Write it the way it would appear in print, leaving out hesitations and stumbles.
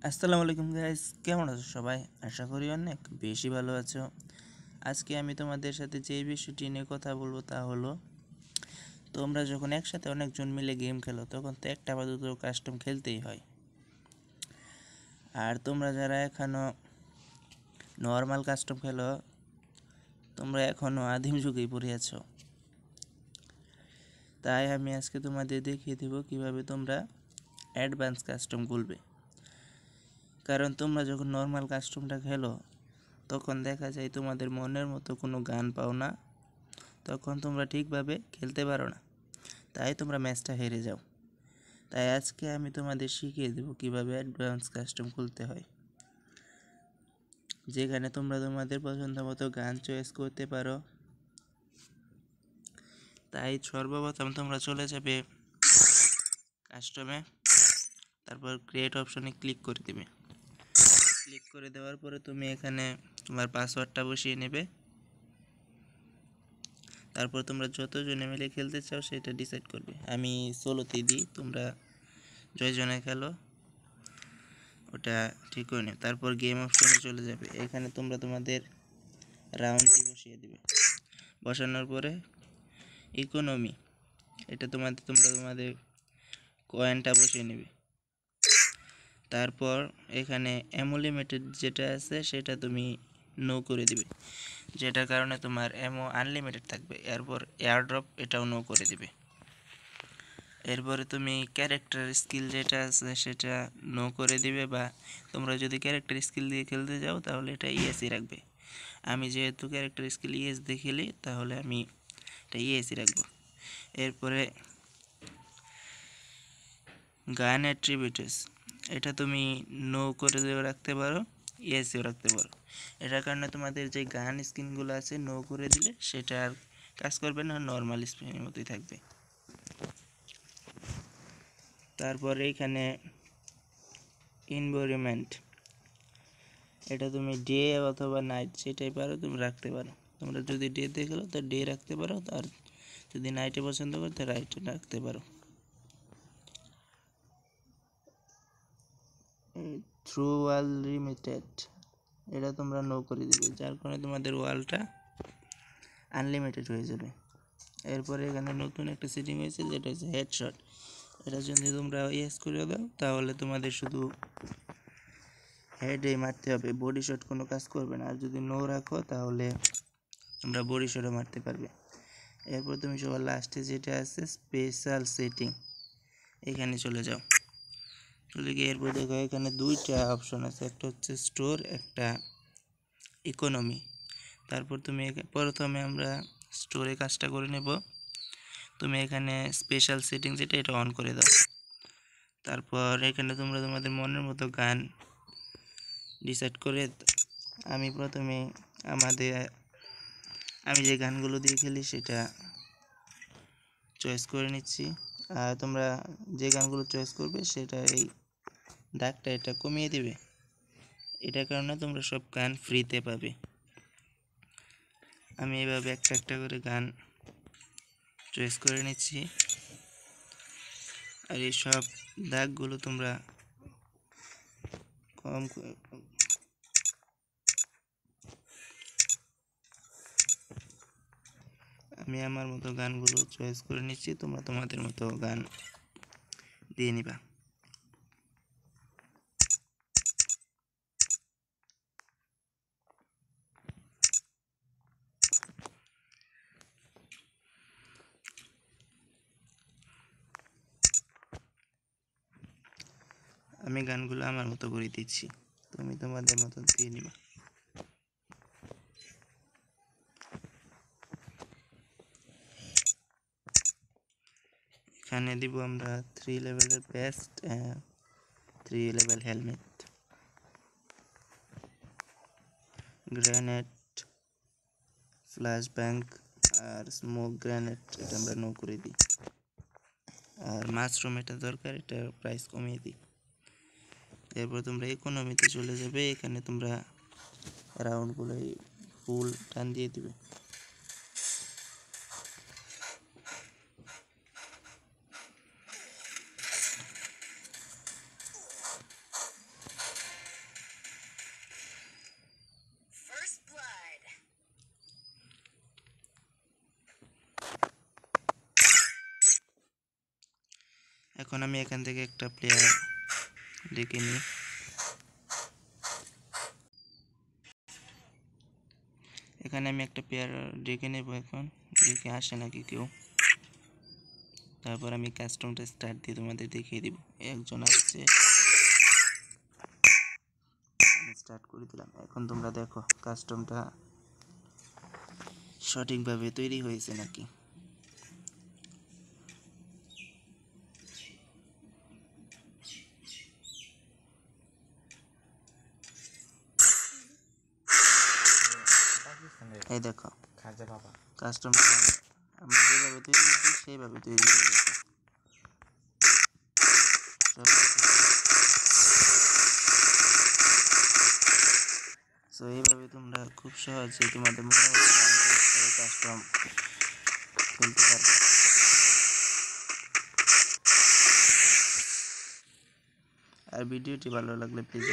আসসালামু আলাইকুম গাইস, কেমন আছো সবাই? আশা করি অনেক বেশি ভালো আছো। আজকে আমি তোমাদের সাথে যে বিষয়টি নিয়ে কথা বলবো তা হলো, তোমরা যখন একসাথে অনেকজন মিলে গেম খেলো তখন তো একটা বা দুটো কাস্টম খেলতেই হয়। আর তোমরা যারা এখনও নর্মাল কাস্টম খেলো, তোমরা এখনও আদিম যুগেই পড়ে আছো। তাই আমি আজকে তোমাদের দেখিয়ে দেবো কিভাবে তোমরা অ্যাডভান্স কাস্টম খুলবে। কারণ তোমরা যখন নর্মাল কাস্টমটা খেলো তখন দেখা যায় তোমাদের মনের মতো কোনো গান পাও না, তখন তোমরা ঠিকভাবে খেলতে পারো না, তাই তোমরা ম্যাচটা হেরে যাও। তাই আজকে আমি তোমাদের শিখিয়ে দেবো কীভাবে অ্যাডভান্স কাস্টম খুলতে হয়, যেখানে তোমরা তোমাদের পছন্দ মতো গান চয়েস করতে পারো। তাই সর্বপ্রথম তোমরা চলে যাবে কাস্টমে, তারপর ক্রিয়েট অপশনে ক্লিক করে দেবে। ক্লিক করে দেওয়ার পরে তুমি এখানে তোমার পাসওয়ার্ডটা বসিয়ে নেবে। তারপর তোমরা যতজনে মিলে খেলতে চাও সেটা ডিসাইড করবে। আমি সোলোতেই দিই, তোমরা জয়জনে খেলো ওটা ঠিক করে নেবে। তারপর গেম অপশনে চলে যাবে, এখানে তোমরা তোমাদের রাউন্ডটি বসিয়ে দিবে। বসানোর পরে ইকোনমি, এটা তোমরা তোমাদের কয়েনটা বসিয়ে নেবে। তারপর এখানে অ্যামো লিমিটেড যেটা আছে সেটা তুমি নো করে দিবে, যেটার কারণে তোমার অ্যামো আনলিমিটেড থাকবে। এরপর এয়ারড্রপ এটাও নো করে দিবে। এরপরে তুমি ক্যারেক্টার স্কিল যেটা আছে সেটা নো করে দিবে, বা তোমরা যদি ক্যারেক্টার স্কিল দিয়ে খেলতে যাও তাহলে এটা ইএসই রাখবে। আমি যেহেতু ক্যারেক্টার স্কিল ইএস দিয়ে খেলি তাহলে আমি এটা ইএসই রাখবো। এরপরে গান অ্যাট্রিবিউটস, এটা তুমি নো করে দিয়েও রাখতে পারো, ইএসইও রাখতে পারো। এটার কারণে তোমাদের যে গান স্কিনগুলো আছে নো করে দিলে সেটা আর কাজ করবে না, নর্মাল স্পিনের মতোই থাকবে। তারপরে এখানে এনভায়রনমেন্ট, এটা তুমি ডে অথবা নাইট সেটাই পারো তুমি রাখতে পারো। তোমরা যদি ডে তে খেলো তো ডে রাখতে পারো, আর যদি নাইটে পছন্দ করো তো নাইটে রাখতে পারো। থ্রু ওয়াল লিমিটেড, এটা তোমরা নো করে দিবে, যার কারণে তোমাদের ওয়ালটা আনলিমিটেড হয়ে যাবে। এরপরে এখানে নতুন একটা সেটিং হয়েছে যেটা হচ্ছে হেডশট, এটা যদি তোমরা ইয়েস করে দাও তাহলে তোমাদের শুধু হেডে মারতে হবে, বডি শট কোনো কাজ করবে না। আর যদি নো রাখো তাহলে তোমরা বডি শটও মারতে পারবে। এরপর তুমি সবার লাস্টে যেটা আছে স্পেশাল সেটিং, এখানে চলে যাও। চলে গিয়ে এরপর দেখো এখানে দুইটা অপশন আছে, একটা হচ্ছে স্টোর, একটা ইকোনমি। তারপর তুমি প্রথমে আমরা স্টোরে কাজটা করে নেব। তুমি এখানে স্পেশাল সেটিং যেটা এটা অন করে দাও। তারপর এখানে তোমরা তোমাদের মনের মতো গান ডিসাইড করে, আমি প্রথমে আমি যে গানগুলো দিয়ে খেলি সেটা চয়েস করে নিচ্ছি। আর তোমরা যে গানগুলো চয়েস করবে সেটা এই দাগটা এটা কমিয়ে দিবে, এটার কারণে তোমরা সব গান ফ্রিতে পাবে। আমি এভাবে একটা একটা করে গান চয়েস করে নিচ্ছি, আর এই সব দাগগুলো তোমরা কম আমি আমার মতো গানগুলো চয়েস করে নিচ্ছি, তোমরা তোমাদের মতো গান দিয়ে নিবা। আমি গানগুলো আমার মতো করে দিচ্ছি, তুমি তোমাদের মতো দিয়ে নিবা। এখানে দিব আমরা 3 লেভেলের vest, 3 level helmet, grenade, flash bang আর স্মোক গ্রেনেড এটা আমরা নো করে দিই। আর মাশরুম এটা দরকার, এটা প্রাইস কমিয়ে দিই। এরপর তোমরা ইকোনমিতে চলে যাবে, এখানে তোমরা রাউন্ডগুলো ফুল টান দিয়ে দিবে। এখন আমি এখান থেকে একটা প্লেয়ার ডেকে নিই। এখানে আমি একটা প্লেয়ার ডেকে নেব, এখন দেখে আসে নাকি কেউ। তারপর আমি কাস্টমটা স্টার্ট দিয়ে তোমাদের দেখিয়ে দিব। একজন আসছে, আমি স্টার্ট করে দিলাম। এখন তোমরা দেখো কাস্টমটা সঠিকভাবে তৈরি হয়েছে নাকি। এই দেখো কাস্টমটা আমরা যেভাবে তৈরি করছি সেইভাবে তৈরি হয়ে গেছে। সো এইভাবে তোমরা খুব সহজেই তোমাদের মনে হচ্ছে কাস্টম খুলতে পারবে। আর ভিডিওটি ভালো লাগলে প্লিজ